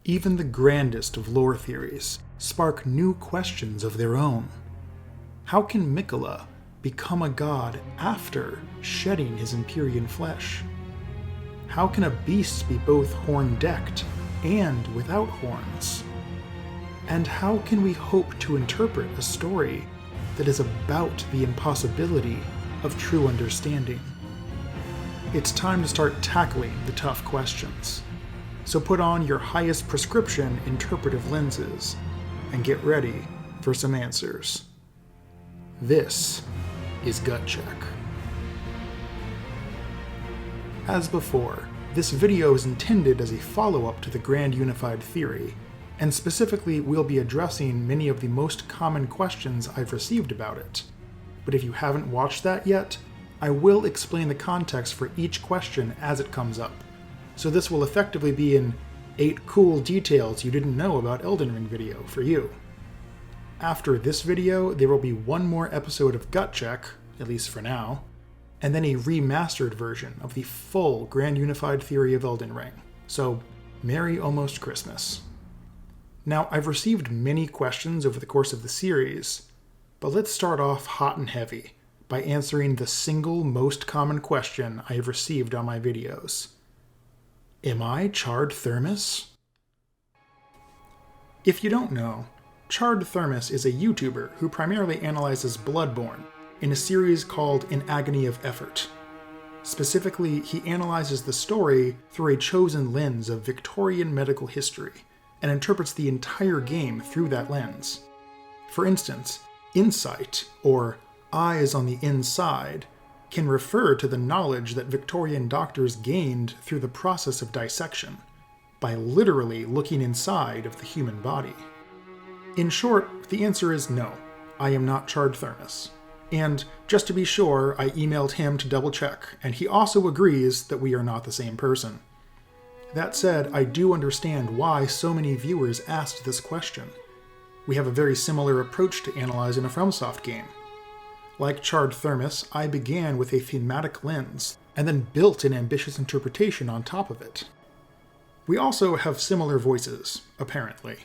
Even the grandest of lore theories spark new questions of their own. How can Miquella become a god after shedding his Empyrean flesh? How can a beast be both horn-decked and without horns? And how can we hope to interpret a story that is about the impossibility of true understanding? It's time to start tackling the tough questions. So put on your highest prescription interpretive lenses and get ready for some answers. This is Gut Check. As before, this video is intended as a follow-up to the Grand Unified Theory, and specifically we'll be addressing many of the most common questions I've received about it. But if you haven't watched that yet, I will explain the context for each question as it comes up. So this will effectively be an 8 cool details you didn't know about Elden Ring video for you. After this video, there will be one more episode of Gut Check, at least for now, and then a remastered version of the full Grand Unified Theory of Elden Ring. So, Merry Almost Christmas. Now, I've received many questions over the course of the series, but let's start off hot and heavy by answering the single most common question I have received on my videos. Am I Charred Thermos? If you don't know, Charred Thermos is a YouTuber who primarily analyzes Bloodborne in a series called In Agony of Effort. Specifically, he analyzes the story through a chosen lens of Victorian medical history and interprets the entire game through that lens. For instance, insight, or eyes on the inside, can refer to the knowledge that Victorian doctors gained through the process of dissection, by literally looking inside of the human body. In short, the answer is no, I am not Charred Thermos. And just to be sure, I emailed him to double check, and he also agrees that we are not the same person. That said, I do understand why so many viewers asked this question. We have a very similar approach to analyzing a FromSoft game. Like Charred Thermos, I began with a thematic lens, and then built an ambitious interpretation on top of it. We also have similar voices, apparently.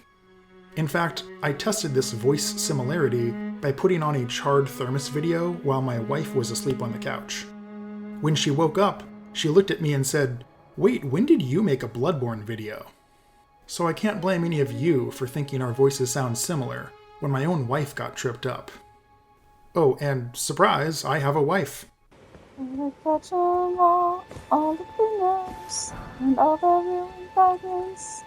In fact, I tested this voice similarity by putting on a Charred Thermos video while my wife was asleep on the couch. When she woke up, she looked at me and said, "Wait, when did you make a Bloodborne video?" So I can't blame any of you for thinking our voices sound similar when my own wife got tripped up. Oh, and surprise, I have a wife. All the fingers and all the real fragments.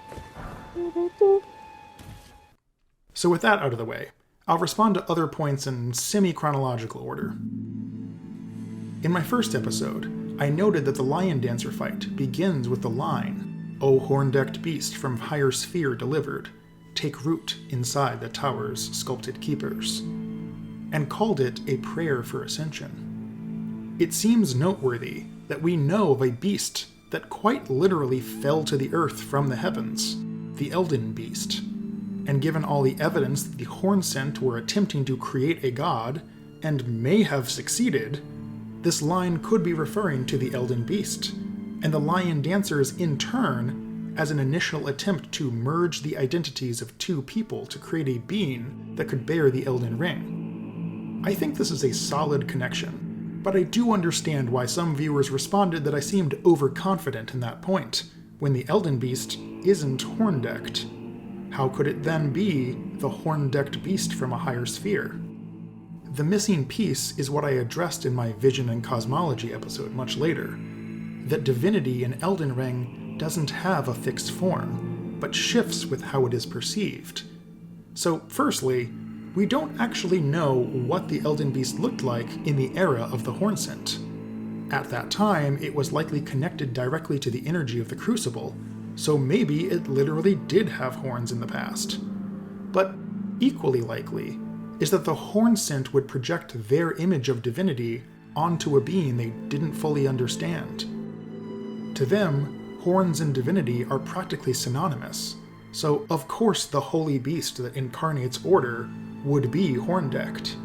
So with that out of the way, I'll respond to other points in semi-chronological order. In my first episode, I noted that the Lion Dancer fight begins with the line, "O horn-decked beast from higher sphere delivered, take root inside the tower's sculpted keepers," and called it a prayer for ascension. It seems noteworthy that we know of a beast that quite literally fell to the earth from the heavens, the Elden beast. And given all the evidence that the Hornsent were attempting to create a god, and may have succeeded, this line could be referring to the Elden beast, and the Lion Dancers in turn as an initial attempt to merge the identities of two people to create a being that could bear the Elden Ring. I think this is a solid connection, but I do understand why some viewers responded that I seemed overconfident in that point, when the Elden beast isn't horn-decked. How could it then be the horn-decked beast from a higher sphere? The missing piece is what I addressed in my Vision and Cosmology episode much later, that divinity in Elden Ring doesn't have a fixed form, but shifts with how it is perceived. So firstly, we don't actually know what the Elden beast looked like in the era of the Hornsent. At that time, it was likely connected directly to the energy of the Crucible, so maybe it literally did have horns in the past. But equally likely is that the Hornsent would project their image of divinity onto a being they didn't fully understand. To them, horns and divinity are practically synonymous, so of course the holy beast that incarnates order would be horn-decked.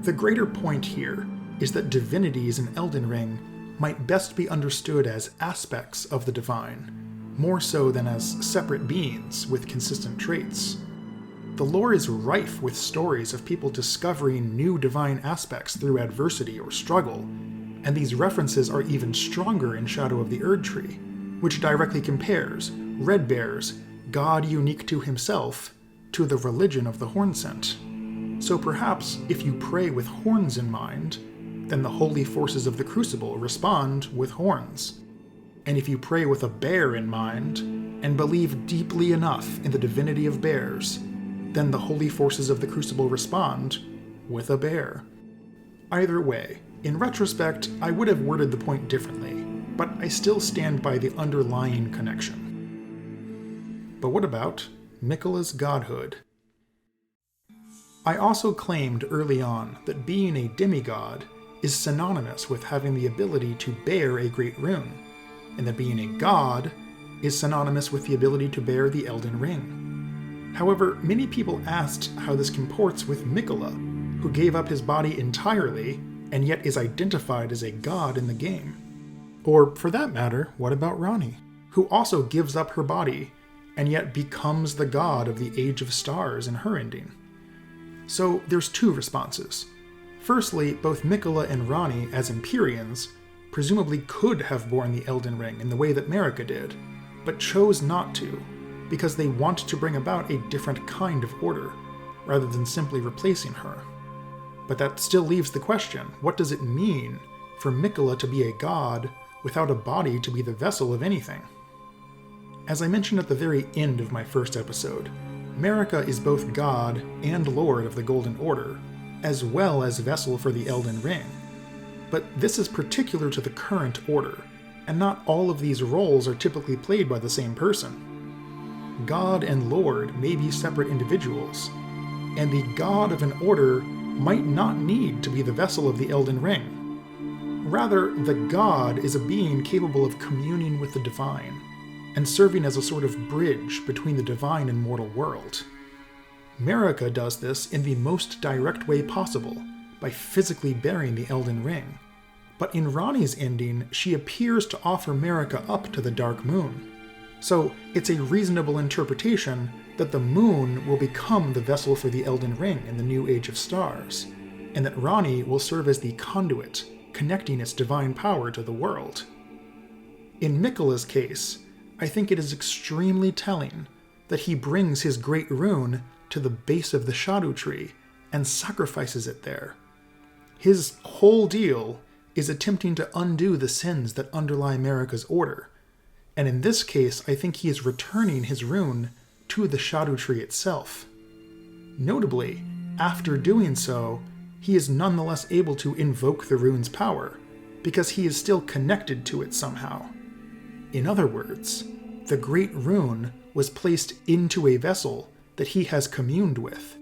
The greater point here is that divinities in Elden Ring might best be understood as aspects of the divine, more so than as separate beings with consistent traits. The lore is rife with stories of people discovering new divine aspects through adversity or struggle, and these references are even stronger in Shadow of the Erdtree, which directly compares Red Bear's God unique to himself to the religion of the Hornsent. So perhaps if you pray with horns in mind, then the holy forces of the Crucible respond with horns. And if you pray with a bear in mind, and believe deeply enough in the divinity of bears, then the holy forces of the Crucible respond with a bear. Either way, in retrospect, I would have worded the point differently, but I still stand by the underlying connection. But what about Miquella's godhood? I also claimed early on that being a demigod is synonymous with having the ability to bear a great rune, and that being a god is synonymous with the ability to bear the Elden Ring. However, many people asked how this comports with Miquella, who gave up his body entirely and yet is identified as a god in the game. Or, for that matter, what about Ranni, who also gives up her body and yet becomes the god of the Age of Stars in her ending? So there's two responses. Firstly, both Miquella and Ranni, as Empyreans, presumably could have borne the Elden Ring in the way that Marika did, but chose not to, because they want to bring about a different kind of order, rather than simply replacing her. But that still leaves the question, what does it mean for Miquella to be a god without a body to be the vessel of anything? As I mentioned at the very end of my first episode, Marika is both god and lord of the Golden Order, as well as vessel for the Elden Ring. But this is particular to the current order, and not all of these roles are typically played by the same person. God and Lord may be separate individuals, and the god of an order might not need to be the vessel of the Elden Ring. Rather, the god is a being capable of communing with the divine, and serving as a sort of bridge between the divine and mortal world. Marika does this in the most direct way possible, by physically bearing the Elden Ring. But in Ranni's ending, she appears to offer Marika up to the Dark Moon. So it's a reasonable interpretation that the moon will become the vessel for the Elden Ring in the new Age of Stars, and that Ranni will serve as the conduit, connecting its divine power to the world. In Miquella's case, I think it is extremely telling that he brings his great rune to the base of the Shadow Tree and sacrifices it there. His whole deal is attempting to undo the sins that underlie Marika's order, and in this case I think he is returning his rune to the Shadow Tree itself. Notably, after doing so, he is nonetheless able to invoke the rune's power, because he is still connected to it somehow. In other words, the Great Rune was placed into a vessel that he has communed with,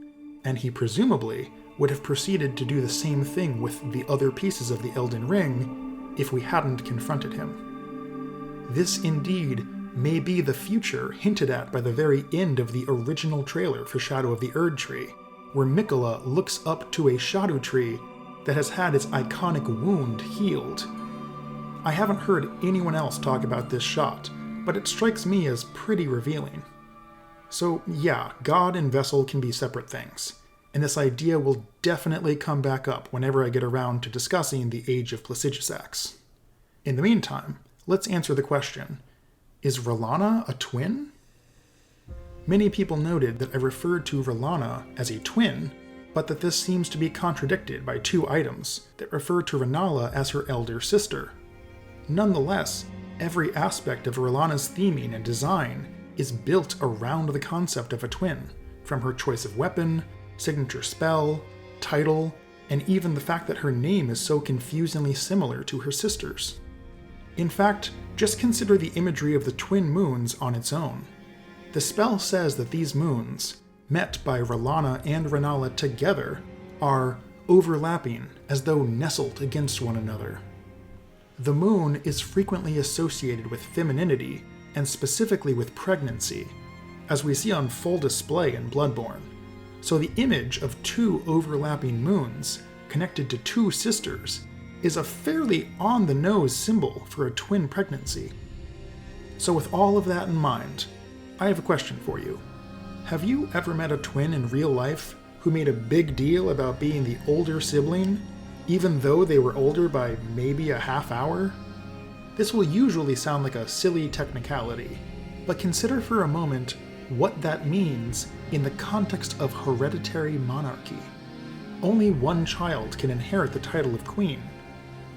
and he presumably would have proceeded to do the same thing with the other pieces of the Elden Ring if we hadn't confronted him. This indeed may be the future hinted at by the very end of the original trailer for Shadow of the Erdtree, where Miquella looks up to a Shadow Tree that has had its iconic wound healed. I haven't heard anyone else talk about this shot, but it strikes me as pretty revealing. So yeah, God and vessel can be separate things, and this idea will definitely come back up whenever I get around to discussing the Age of Placidusax. In the meantime, let's answer the question, is Rellana a twin? Many people noted that I referred to Rellana as a twin, but that this seems to be contradicted by two items that refer to Rennala as her elder sister. Nonetheless, every aspect of Rellana's theming and design is built around the concept of a twin, from her choice of weapon, signature spell, title, and even the fact that her name is so confusingly similar to her sister's. In fact, just consider the imagery of the twin moons on its own. The spell says that these moons, met by Rellana and Rennala together, are overlapping as though nestled against one another. The moon is frequently associated with femininity, and specifically with pregnancy, as we see on full display in Bloodborne. So the image of two overlapping moons connected to two sisters is a fairly on-the-nose symbol for a twin pregnancy. So with all of that in mind, I have a question for you. Have you ever met a twin in real life who made a big deal about being the older sibling, even though they were older by maybe a half hour? This will usually sound like a silly technicality, but consider for a moment what that means in the context of hereditary monarchy. Only one child can inherit the title of queen.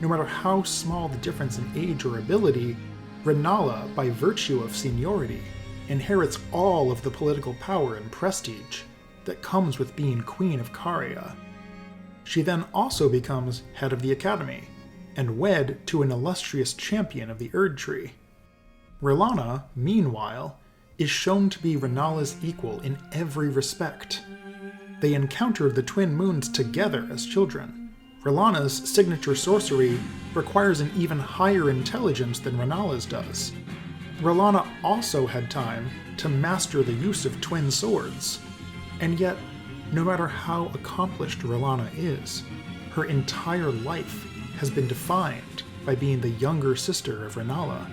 No matter how small the difference in age or ability, Rellana, by virtue of seniority, inherits all of the political power and prestige that comes with being Queen of Caria. She then also becomes head of the Academy, and wed to an illustrious champion of the Erd Tree. Rellana, meanwhile, is shown to be Rellana's equal in every respect. They encountered the twin moons together as children. Rellana's signature sorcery requires an even higher intelligence than Rellana's does. Rellana also had time to master the use of twin swords. And yet, no matter how accomplished Rellana is, her entire life has been defined by being the younger sister of Rellana.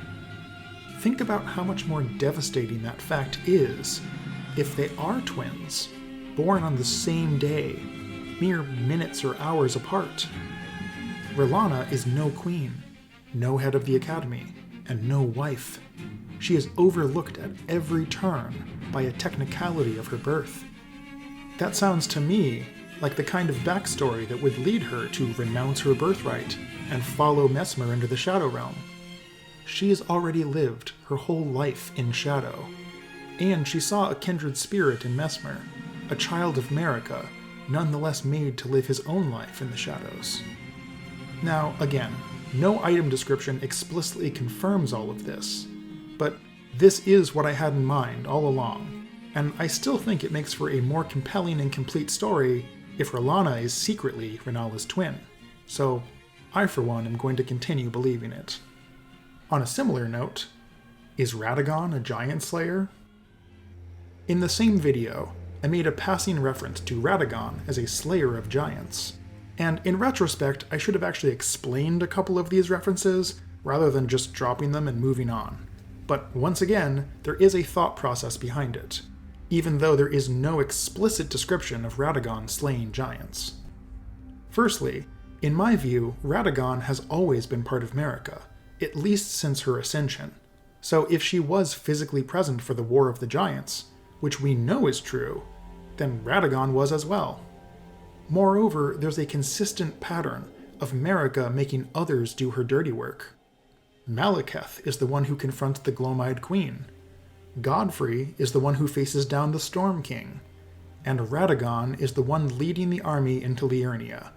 Think about how much more devastating that fact is if they are twins, born on the same day, mere minutes or hours apart. Rellana is no queen, no head of the Academy, and no wife. She is overlooked at every turn by a technicality of her birth. That sounds to me like the kind of backstory that would lead her to renounce her birthright and follow Mesmer into the Shadow Realm. She has already lived her whole life in Shadow, and she saw a kindred spirit in Mesmer, a child of Marika, nonetheless made to live his own life in the shadows. Now, again, no item description explicitly confirms all of this, but this is what I had in mind all along, and I still think it makes for a more compelling and complete story if Rellana is secretly Rellana's twin, so I for one am going to continue believing it. On a similar note, is Radagon a giant slayer? In the same video, I made a passing reference to Radagon as a slayer of giants, and in retrospect I should have actually explained a couple of these references rather than just dropping them and moving on. But once again, there is a thought process behind it, even though there is no explicit description of Radagon slaying giants. Firstly, in my view, Radagon has always been part of Marika, at least since her ascension. So if she was physically present for the War of the Giants, which we know is true, then Radagon was as well. Moreover, there's a consistent pattern of Marika making others do her dirty work. Malekith is the one who confronts the Glomide Queen. Godfrey is the one who faces down the Storm King. And Radagon is the one leading the army into Liurnia.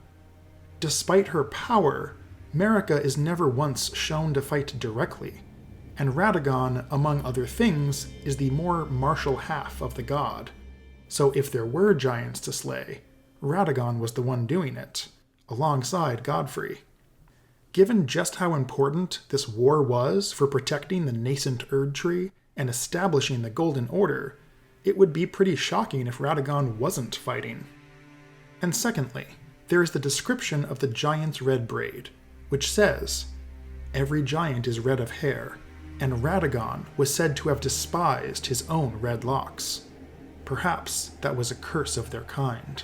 Despite her power, Marika is never once shown to fight directly, and Radagon, among other things, is the more martial half of the god. So if there were giants to slay, Radagon was the one doing it, alongside Godfrey. Given just how important this war was for protecting the nascent Erd Tree and establishing the Golden Order, it would be pretty shocking if Radagon wasn't fighting. And secondly, there is the description of the giant's red braid, which says, "Every giant is red of hair, and Radagon was said to have despised his own red locks. Perhaps that was a curse of their kind."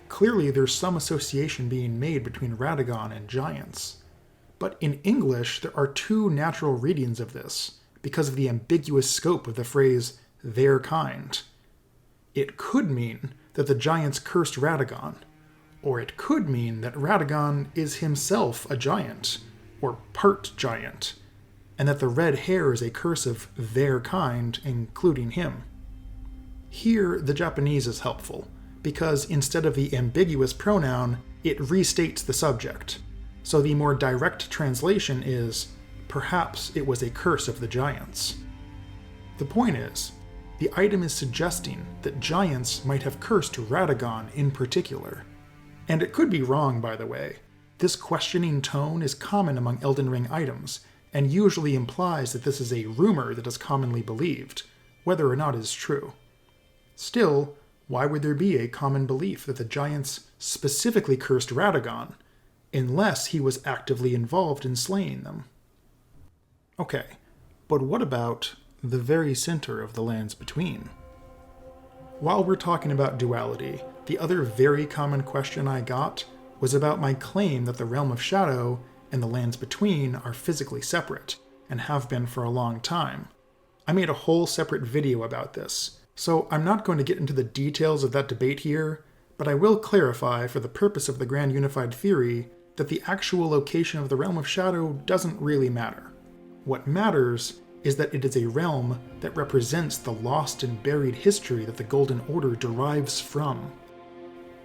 Clearly there's some association being made between Radagon and giants. But in English, there are two natural readings of this, because of the ambiguous scope of the phrase, "their kind." It could mean that the giants cursed Radagon, or it could mean that Radagon is himself a giant, or part giant, and that the red hair is a curse of their kind, including him. Here, the Japanese is helpful, because instead of the ambiguous pronoun, it restates the subject. So the more direct translation is, perhaps it was a curse of the giants. The point is, the item is suggesting that giants might have cursed Radagon in particular. And it could be wrong, by the way. This questioning tone is common among Elden Ring items, and usually implies that this is a rumor that is commonly believed, whether or not it is true. Still, why would there be a common belief that the giants specifically cursed Radagon, unless he was actively involved in slaying them? Okay, But what about the very center of the lands between? While we're talking about duality, the other very common question I got was about my claim that the Realm of Shadow and the lands between are physically separate, and have been for a long time. I made a whole separate video about this, so I'm not going to get into the details of that debate here, but I will clarify for the purpose of the Grand Unified Theory that the actual location of the Realm of Shadow doesn't really matter. What matters is that it is a realm that represents the lost and buried history that the Golden Order derives from.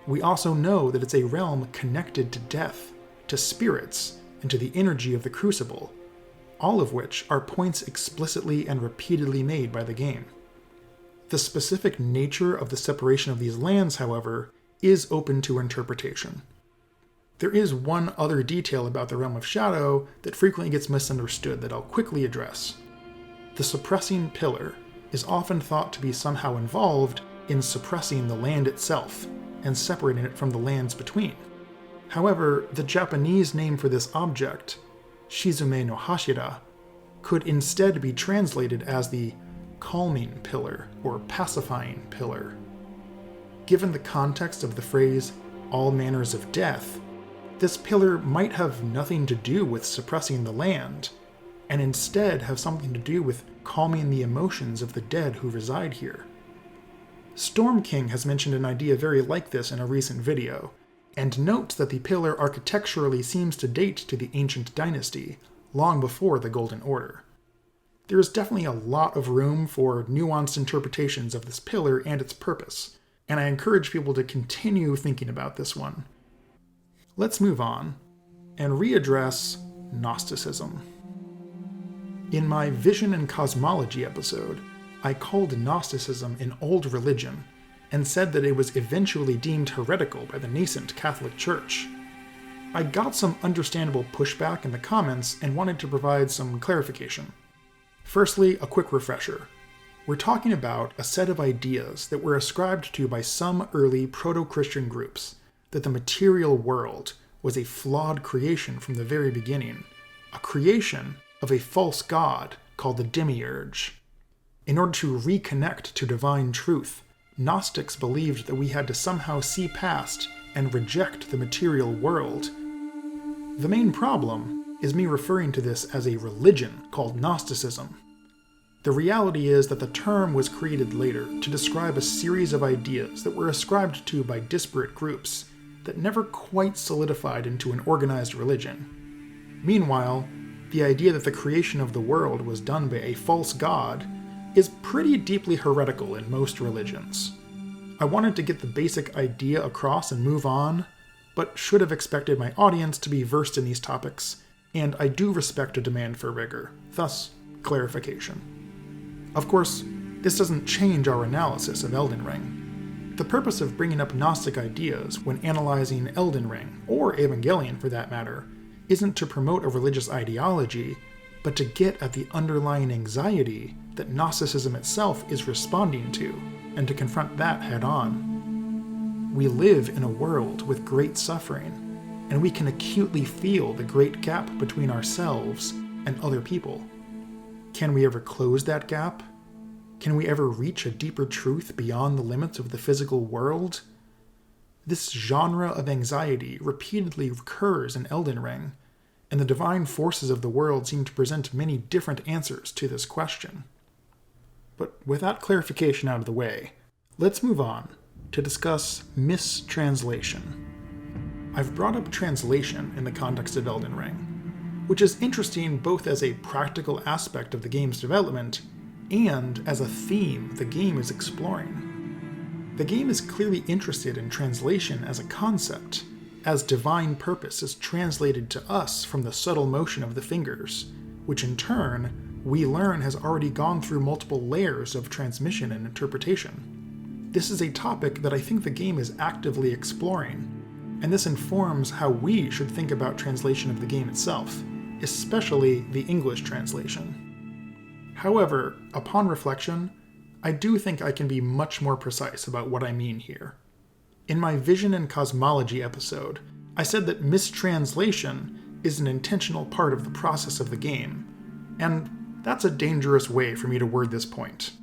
We also know that it's a realm connected to death, to spirits, and to the energy of the Crucible, all of which are points explicitly and repeatedly made by the game. The specific nature of the separation of these lands, however, is open to interpretation. There is one other detail about the Realm of Shadow that frequently gets misunderstood that I'll quickly address. The suppressing pillar is often thought to be somehow involved in suppressing the land itself and separating it from the lands between. However, the Japanese name for this object, Shizume no Hashira, could instead be translated as the calming pillar or pacifying pillar. Given the context of the phrase, all manners of death, this pillar might have nothing to do with suppressing the land, and instead have something to do with calming the emotions of the dead who reside here. Storm King has mentioned an idea very like this in a recent video, and notes that the pillar architecturally seems to date to the ancient dynasty, long before the Golden Order. There is definitely a lot of room for nuanced interpretations of this pillar and its purpose, and I encourage people to continue thinking about this one. Let's move on and readdress Gnosticism. In my Vision and Cosmology episode, I called Gnosticism an old religion and said that it was eventually deemed heretical by the nascent Catholic Church. I got some understandable pushback in the comments and wanted to provide some clarification. Firstly, a quick refresher. We're talking about a set of ideas that were ascribed to by some early proto-Christian groups, that the material world was a flawed creation from the very beginning, a creation of a false god called the Demiurge. In order to reconnect to divine truth, Gnostics believed that we had to somehow see past and reject the material world. The main problem is me referring to this as a religion called Gnosticism. The reality is that the term was created later to describe a series of ideas that were ascribed to by disparate groups that never quite solidified into an organized religion. Meanwhile, the idea that the creation of the world was done by a false god is pretty deeply heretical in most religions. I wanted to get the basic idea across and move on, but should have expected my audience to be versed in these topics, and I do respect a demand for rigor, thus clarification. Of course, this doesn't change our analysis of Elden Ring. The purpose of bringing up Gnostic ideas when analyzing Elden Ring, or Evangelion for that matter, isn't to promote a religious ideology, but to get at the underlying anxiety that Gnosticism itself is responding to, and to confront that head-on. We live in a world with great suffering, and we can acutely feel the great gap between ourselves and other people. Can we ever close that gap? Can we ever reach a deeper truth beyond the limits of the physical world? This genre of anxiety repeatedly recurs in Elden Ring, and the divine forces of the world seem to present many different answers to this question. But with that clarification out of the way, let's move on to discuss mistranslation. I've brought up translation in the context of Elden Ring, which is interesting both as a practical aspect of the game's development and as a theme the game is exploring. The game is clearly interested in translation as a concept, as divine purpose is translated to us from the subtle motion of the fingers, which in turn we learn has already gone through multiple layers of transmission and interpretation. This is a topic that I think the game is actively exploring, and this informs how we should think about translation of the game itself, especially the English translation. However, upon reflection, I do think I can be much more precise about what I mean here. In my Vision and Cosmology episode, I said that mistranslation is an intentional part of the process of the game, and That's a dangerous way for me to word this point.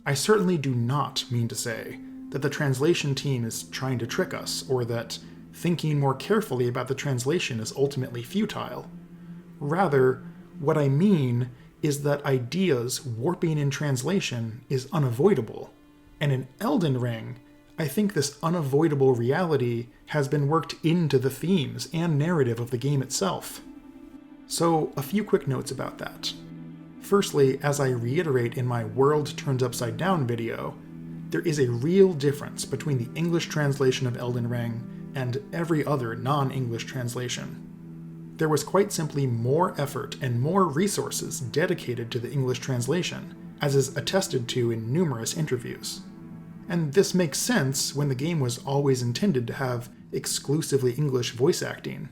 I certainly do not mean to say that the translation team is trying to trick us, or that thinking more carefully about the translation is ultimately futile. Rather, what I mean is that ideas warping in translation is unavoidable. And in Elden Ring, I think this unavoidable reality has been worked into the themes and narrative of the game itself. So, a few quick notes about that. Firstly, as I reiterate in my World Turns Upside Down video, there is a real difference between the English translation of Elden Ring and every other non-English translation. There was quite simply more effort and more resources dedicated to the English translation, as is attested to in numerous interviews. And this makes sense when the game was always intended to have exclusively English voice acting,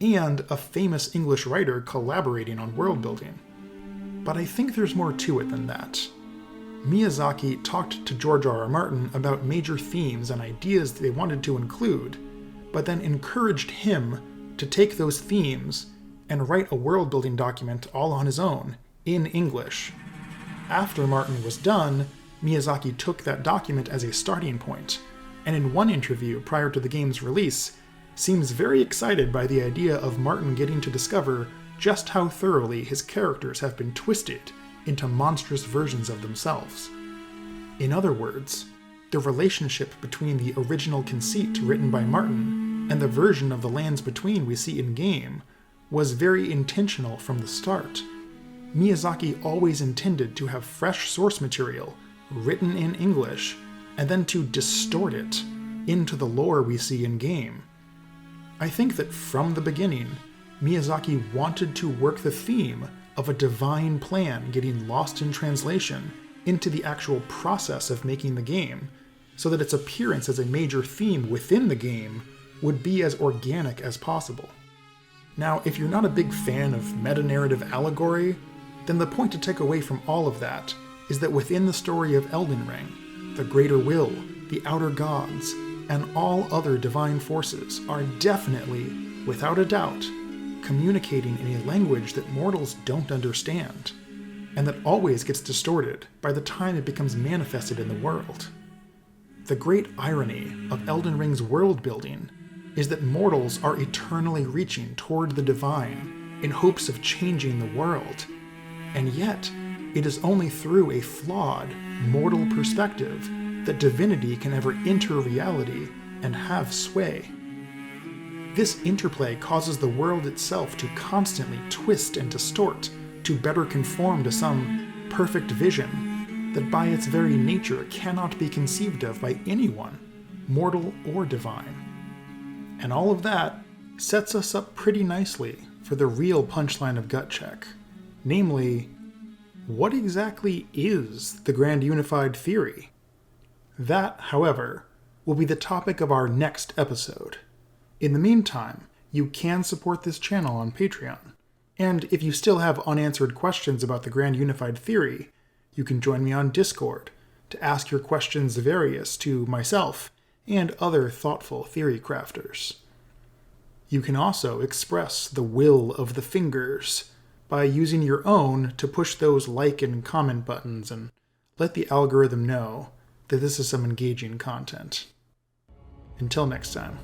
and a famous English writer collaborating on world building. But I think there's more to it than that. Miyazaki talked to George R.R. Martin about major themes and ideas they wanted to include, but then encouraged him to take those themes and write a world-building document all on his own, in English. After Martin was done, Miyazaki took that document as a starting point, and in one interview prior to the game's release, seems very excited by the idea of Martin getting to discover just how thoroughly his characters have been twisted into monstrous versions of themselves. In other words, the relationship between the original conceit written by Martin and the version of the Lands Between we see in-game was very intentional from the start. Miyazaki always intended to have fresh source material written in English and then to distort it into the lore we see in-game. I think that from the beginning, Miyazaki wanted to work the theme of a divine plan getting lost in translation into the actual process of making the game, so that its appearance as a major theme within the game would be as organic as possible. Now, if you're not a big fan of meta-narrative allegory, then the point to take away from all of that is that within the story of Elden Ring, the Greater Will, the Outer Gods, and all other divine forces are definitely, without a doubt, communicating in a language that mortals don't understand, and that always gets distorted by the time it becomes manifested in the world. The great irony of Elden Ring's world building is that mortals are eternally reaching toward the divine in hopes of changing the world, and yet it is only through a flawed, mortal perspective that divinity can ever enter reality and have sway. This interplay causes the world itself to constantly twist and distort to better conform to some perfect vision that by its very nature cannot be conceived of by anyone, mortal or divine. And all of that sets us up pretty nicely for the real punchline of Gut Check, namely, what exactly is the Grand Unified Theory? That, however, will be the topic of our next episode. In the meantime, you can support this channel on Patreon, and if you still have unanswered questions about the Grand Unified Theory, you can join me on Discord to ask your questions various to myself and other thoughtful theory crafters. You can also express the will of the fingers by using your own to push those like and comment buttons and let the algorithm know that this is some engaging content. Until next time.